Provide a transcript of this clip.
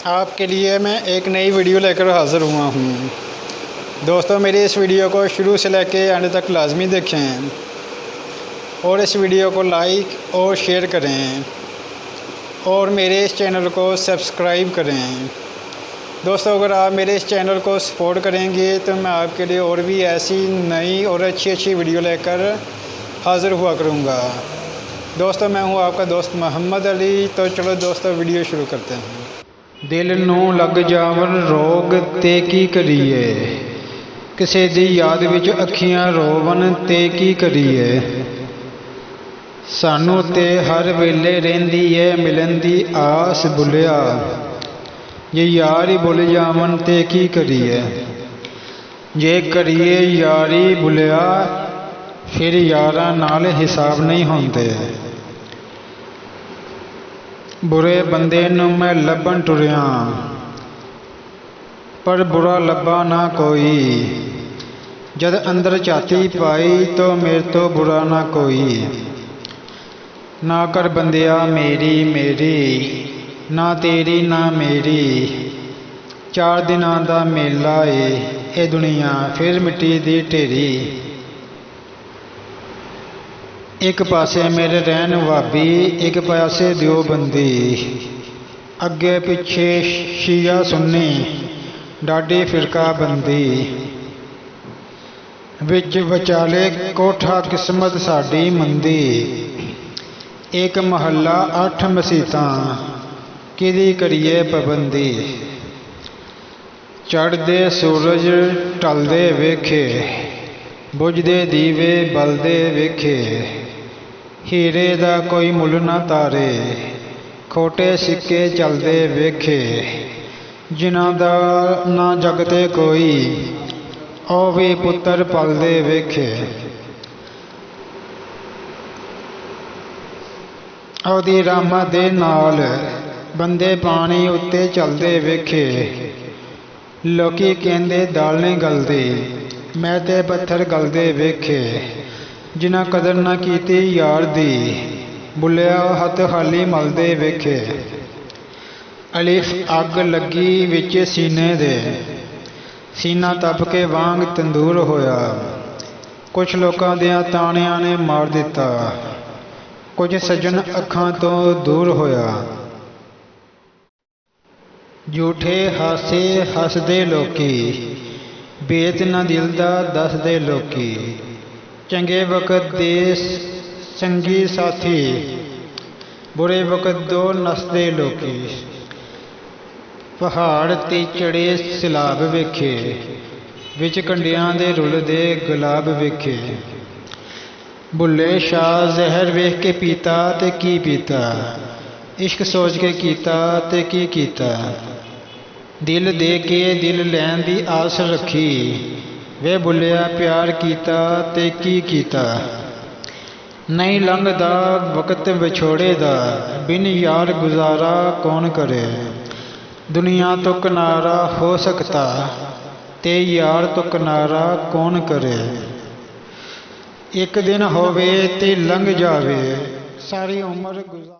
आपके लिए मैं एक नई वीडियो लेकर हाज़िर हुआ हूँ। दोस्तों, मेरी इस वीडियो को शुरू से लेकर एंड तक लाजमी देखें और इस वीडियो को लाइक और शेयर करें और मेरे इस चैनल को सब्सक्राइब करें। दोस्तों, अगर आप मेरे इस चैनल को सपोर्ट करेंगे तो मैं आपके लिए और भी ऐसी नई और अच्छी वीडियो लेकर हाज़िर हुआ करूँगा। दोस्तों, मैं हूँ आपका दोस्त मोहम्मद अली। तो चलो दोस्तों, वीडियो शुरू करते हैं। दिल नूं लग जावन रोग ते की करिए, किसे दी याद विच अखियां रोवन ते की करिए। सानू ते हर वेले रहिंदी है मिलन दी आस बुलिया, जे यार ही भुल जावन ते की करिए। जे करिए यारी भुलिया फिर यारां नाल हिसाब नहीं होंदे। बुरे बंदे नूं मैं लभन टुरिया पर बुरा लभा ना कोई, जद अंदर झाती पाई तो मेरे तो बुरा ना कोई। ना कर बंदिया मेरी मेरी, ना तेरी ना मेरी, चार दिनां दा मेला ए दुनिया फिर मिट्टी दी ढेरी। एक पासे मेरे रहन वाबी, एक पासे दियोबंदी, अगे पिछे शिया सुन्नी, डाडी फिरका बंदी, विच विचाले कोठा किस्मत साडी मंदी। एक महला 8 मसीतां, किदी करिए पाबंदी। चढ़दे सूरज ढलदे वेखे, बुझदे दीवे बलदे वेखे। हीरे दा कोई मुल ना तारे, खोटे सिक्के चलदे वेखे। जिन्हां दा ना जगते कोई, ओ भी पुत्तर पलदे वेखे। ओदी रामा दे नाल बंदे पानी उत्ते चलदे वेखे। लोकी कहंदे दाल नहीं गलदी, मैं ते पत्थर गलदे वेखे। जिन्हां कदर ना कीती यार दी, बुलिया हथ खाली मलदे वेखे। अलिफ अग लगी विच सीने दे, सीना तप के वांग तंदूर होया। कुछ लोकां दियां ताणियां ने मार दिता, कुछ सज्जन अखां तो दूर होया। झूठे हासे हसदे लोकी, बेत ना दिल दा दसदे लोकी। चंगे वक़्त दे संगी साथी, बुरे वक़्त दो नसदे लोकी। पहाड़ ते चढ़े सैलाब वेखे, विच कंडियां दे रुलदे गुलाब वेखे। बुल्ले शाह जहर वेख के पीता ते की पीता, इश्क सोच के कीता ते की कीता। दिल दे के दिल लैन दी आस रखी, वे बुलिया प्यार कीता ते की कीता। नहीं लंघदा वक़्त विछोड़े दा, बिन यार गुजारा कौन करे। दुनिया तो किनारा हो सकता, ते यार तो किनारा कौन करे। एक दिन होवे ते लंघ जावे, सारी उम्र गुजार